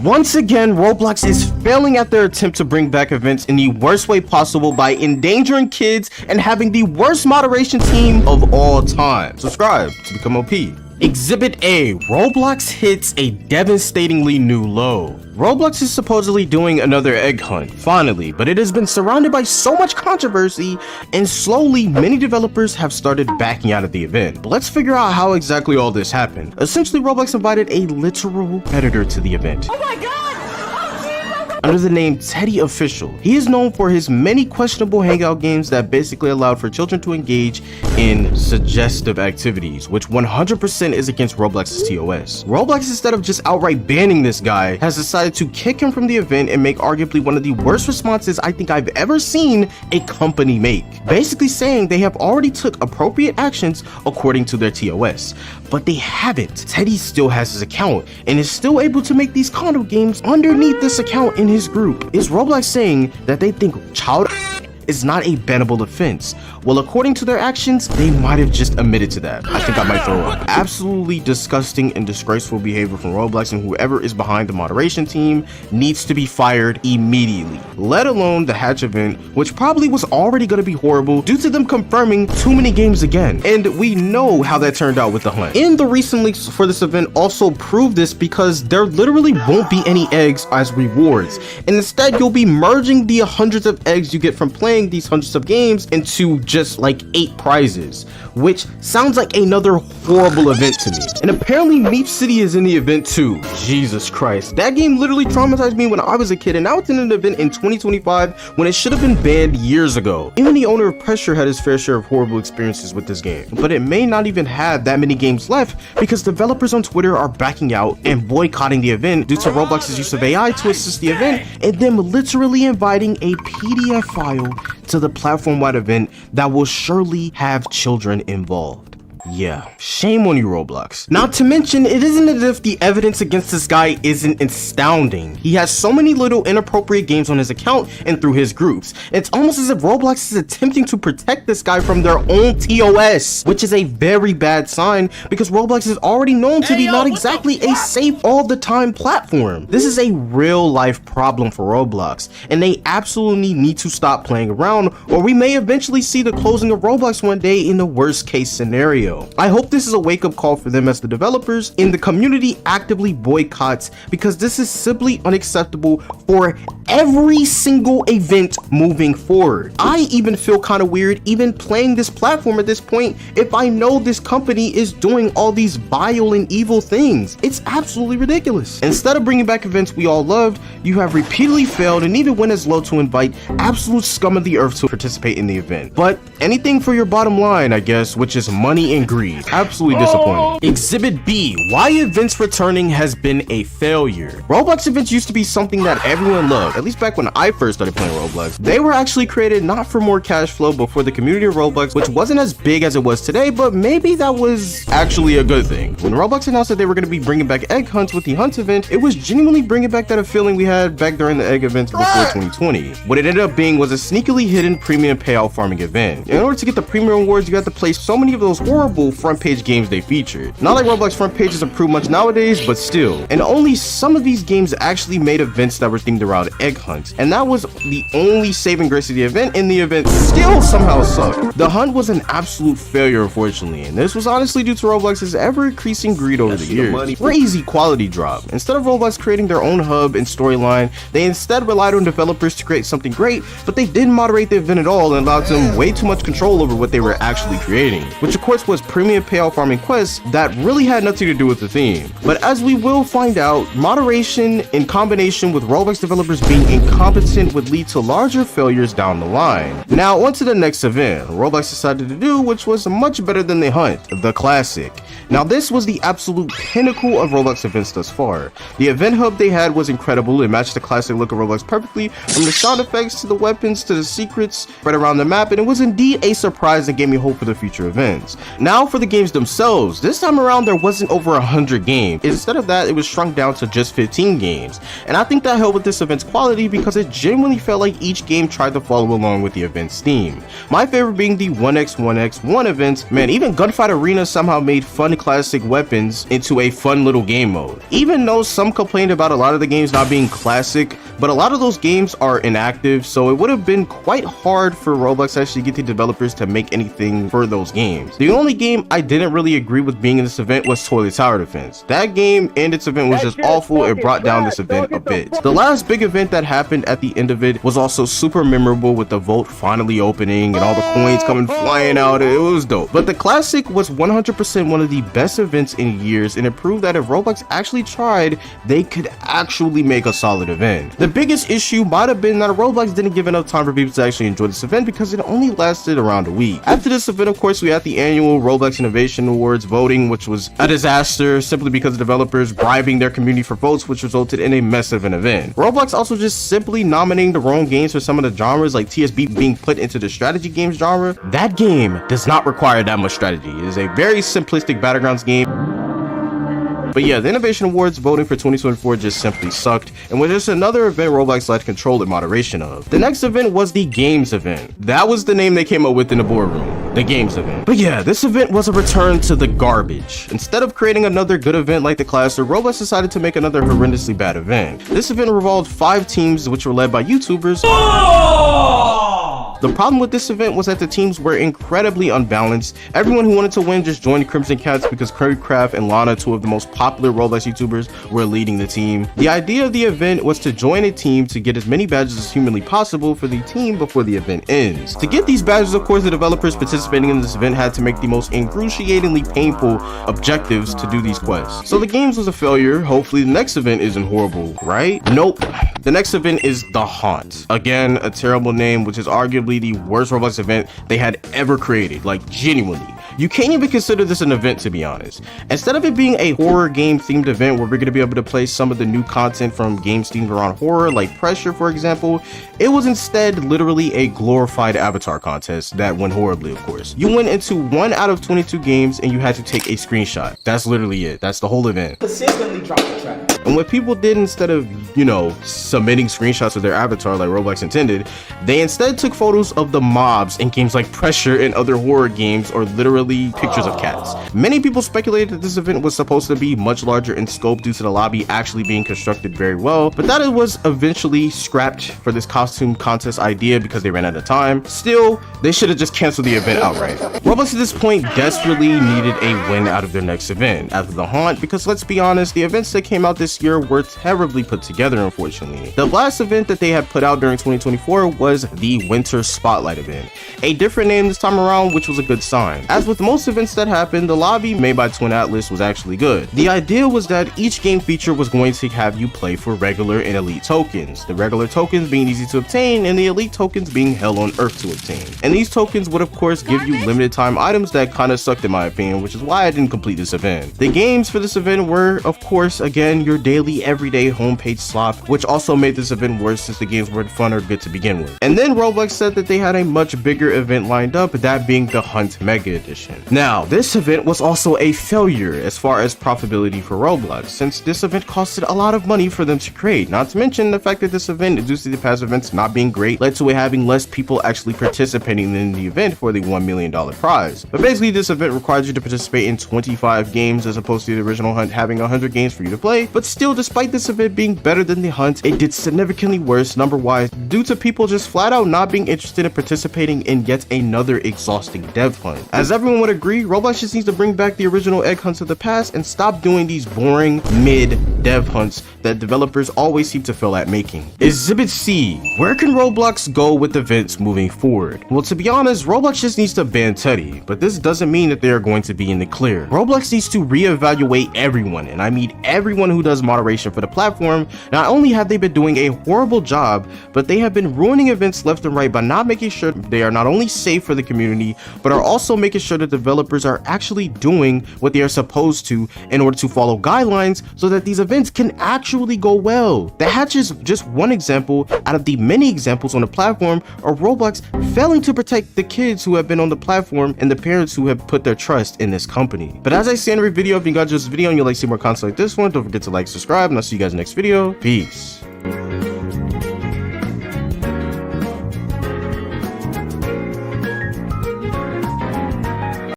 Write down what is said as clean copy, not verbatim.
Once again, Roblox is failing at their attempt to bring back events in the worst way possible by endangering kids and having the worst moderation team of all time. Subscribe to become OP. Exhibit A, Roblox hits a devastatingly new low. Roblox is supposedly doing another egg hunt, finally, but it has been surrounded by so much controversy, and slowly many developers have started backing out of the event. But let's figure out how exactly all this happened. Essentially, Roblox invited a literal predator to the event. Oh my god! Under the name Teddy Official. He is known for his many questionable hangout games that basically allowed for children to engage in suggestive activities, which 100% is against Roblox's TOS. Roblox, instead of just outright banning this guy, has decided to kick him from the event and make arguably one of the worst responses I think I've ever seen a company make. Basically saying they have already took appropriate actions according to their TOS, but they haven't. Teddy still has his account and is still able to make these condo games underneath this account in his group. Is Roblox saying that they think child is not a bannable offense? Well, according to their actions, they might have just admitted to that. I think I might throw up. Absolutely disgusting and disgraceful behavior from Roblox, and whoever is behind the moderation team needs to be fired immediately, let alone the Hatch event, which probably was already going to be horrible due to them confirming too many games again. And we know how that turned out with the hunt. And the recent leaks for this event also prove this, because there literally won't be any eggs as rewards, and instead you'll be merging the hundreds of eggs you get from playing these hundreds of games into just like 8 prizes, which sounds like another horrible event to me. And apparently Meep City is in the event too. Jesus Christ, that game literally traumatized me when I was a kid, and now it's in an event in 2025 when it should have been banned years ago. Even the owner of Pressure had his fair share of horrible experiences with this game, but it may not even have that many games left because developers on Twitter are backing out and boycotting the event due to Roblox's use of AI to assist the event, and them literally inviting a PDF file to the platform-wide event that will surely have children involved. Yeah, shame on you, Roblox. Not to mention, it isn't as if the evidence against this guy isn't astounding. He has so many little inappropriate games on his account and through his groups. It's almost as if Roblox is attempting to protect this guy from their own TOS, which is a very bad sign because Roblox is already known to be not exactly a safe all the time platform. This is a real life problem for Roblox, and they absolutely need to stop playing around, or we may eventually see the closing of Roblox one day in the worst case scenario. I hope this is a wake-up call for them as the developers and the community actively boycotts, because this is simply unacceptable for every single event moving forward. I even feel kind of weird even playing this platform at this point if I know this company is doing all these vile and evil things. It's absolutely ridiculous. Instead of bringing back events we all loved, you have repeatedly failed and even went as low to invite absolute scum of the earth to participate in the event. But anything for your bottom line, I guess, which is money and greed. Absolutely disappointing. Exhibit B, why events returning has been a failure. Roblox events used to be something that everyone loved, at least back when I first started playing Roblox. They were actually created not for more cash flow, but for the community of Roblox, which wasn't as big as it was today, but maybe that was actually a good thing. When Roblox announced that they were going to be bringing back egg hunts with the hunt event, it was genuinely bringing back that feeling we had back during the egg events before 2020. What it ended up being was a sneakily hidden premium payout farming event. In order to get the premium rewards, you had to play so many of those horrible front page games they featured. Not like Roblox front pages improve much nowadays, but still. And only some of these games actually made events that were themed around egg hunts, and that was the only saving grace of the event, and the event still somehow sucked. The hunt was an absolute failure, unfortunately, and this was honestly due to Roblox's ever-increasing greed over the years. Crazy quality drop. Instead of Roblox creating their own hub and storyline, they instead relied on developers to create something great, but they didn't moderate the event at all and allowed them way too much control over what they were actually creating, which of course was premium payout farming quests that really had nothing to do with the theme. But as we will find out, moderation in combination with Roblox developers being incompetent would lead to larger failures down the line. Now on to the next event Roblox decided to do, which was much better than the hunt, the Classic. Now this was the absolute pinnacle of Roblox events thus far. The event hub they had was incredible. It matched the classic look of Roblox perfectly, from the sound effects to the weapons to the secrets spread around the map, and it was indeed a surprise that gave me hope for the future events. Now for the games themselves, this time around there wasn't over 100 games. Instead of that, it was shrunk down to just 15 games, and I think that helped with this event's quality because it genuinely felt like each game tried to follow along with the event's theme. My favorite being the 1x1x1 events. Man, even Gunfight Arena somehow made fun fun classic weapons into a fun little game mode. Even though some complained about a lot of the games not being classic, but a lot of those games are inactive, so it would have been quite hard for Roblox to actually get the developers to make anything for those games. The only game I didn't really agree with being in this event was Toilet Tower Defense. That game and its event was just awful. It brought down this event a bit. The last big event that happened at the end of it was also super memorable, with the vault finally opening and all the coins coming flying out. It was dope. But the classic was 100% one of the best events in years, and it proved that if Roblox actually tried, they could actually make a solid event. The biggest issue might have been that Roblox didn't give enough time for people to actually enjoy this event because it only lasted around a week. After this event, of course, we had the annual Roblox Innovation Awards voting, which was a disaster simply because of developers bribing their community for votes, which resulted in a mess of an event. Roblox also just simply nominating the wrong games for some of the genres, like TSB being put into the strategy games genre. That game does not require that much strategy. It is a very simplistic Battlegrounds game. But yeah, the Innovation Awards voting for 2024 just simply sucked, and was just another event Roblox lacked control and moderation of. The next event was the Games event. That was the name they came up with in the boardroom, the Games event. But yeah, this event was a return to the garbage. Instead of creating another good event like the Classic, Roblox decided to make another horrendously bad event. This event revolved 5 teams which were led by YouTubers. The problem with this event was that the teams were incredibly unbalanced. Everyone who wanted to win just joined Crimson Cats because Currycraft and Lana, 2 of the most popular Roblox YouTubers, were leading the team. The idea of the event was to join a team to get as many badges as humanly possible for the team before the event ends. To get these badges, of course, the developers participating in this event had to make the most excruciatingly painful objectives to do these quests. So the Games was a failure. Hopefully the next event isn't horrible, right? Nope. The next event is The Haunt. Again, a terrible name, which is arguably the worst Roblox event they had ever created. Like, genuinely. You can't even consider this an event, to be honest. Instead of it being a horror game themed event where we're going to be able to play some of the new content from games themed around horror, like Pressure, for example, it was instead literally a glorified avatar contest that went horribly, of course. You went into 1 out of 22 games and you had to take a screenshot. That's literally it. That's the whole event. Consistently drop the track. And what people did, instead of, you know, submitting screenshots of their avatar like Roblox intended, they instead took photos of the mobs in games like Pressure and other horror games, or literally pictures of cats. Many people speculated that this event was supposed to be much larger in scope due to the lobby actually being constructed very well, but that it was eventually scrapped for this costume contest idea because they ran out of time. Still, they should have just canceled the event outright. Roblox at this point desperately needed a win out of their next event after The Haunt, because let's be honest, the events that came out this year were terribly put together, unfortunately. The last event that they had put out during 2024 was the Winter Spotlight event, a different name this time around, which was a good sign. As with most events that happened, the lobby made by Twin Atlas was actually good. The idea was that each game feature was going to have you play for regular and elite tokens, the regular tokens being easy to obtain and the elite tokens being hell on earth to obtain. And these tokens would of course give you limited time items that kind of sucked in my opinion, which is why I didn't complete this event. The games for this event were, of course, again, your daily everyday homepage slop, which also made this event worse since the games weren't fun or good to begin with. And then Roblox said that they had a much bigger event lined up, that being the Hunt Mega Edition. Now, this event was also a failure as far as profitability for Roblox, since this event costed a lot of money for them to create, not to mention the fact that this event, due to the past events not being great, led to it having less people actually participating in the event for the $1 million prize. But basically, this event required you to participate in 25 games as opposed to the original Hunt having 100 games for you to play. But still, despite this event being better than the Hunt, it did significantly worse number-wise due to people just flat out not being interested in participating in yet another exhausting dev hunt. As everyone would agree, Roblox just needs to bring back the original egg hunts of the past and stop doing these boring mid dev hunts that developers always seem to fail at making. Exhibit C. Where can Roblox go with events moving forward? Well, to be honest, Roblox just needs to ban Teddy, but this doesn't mean that they are going to be in the clear. Roblox needs to reevaluate everyone, and I mean everyone who does moderation for the platform. Not only have they been doing a horrible job, but they have been ruining events left and right by not making sure they are not only safe for the community, but are also making sure that developers are actually doing what they are supposed to in order to follow guidelines so that these events can actually go well. The Hatch is just one example out of the many examples on the platform of Roblox failing to protect the kids who have been on the platform and the parents who have put their trust in this company. But as I say in every video, if you guys enjoyed this video and you'd like to see more content like this one, don't forget to like, subscribe, and I'll see you guys next video. Peace.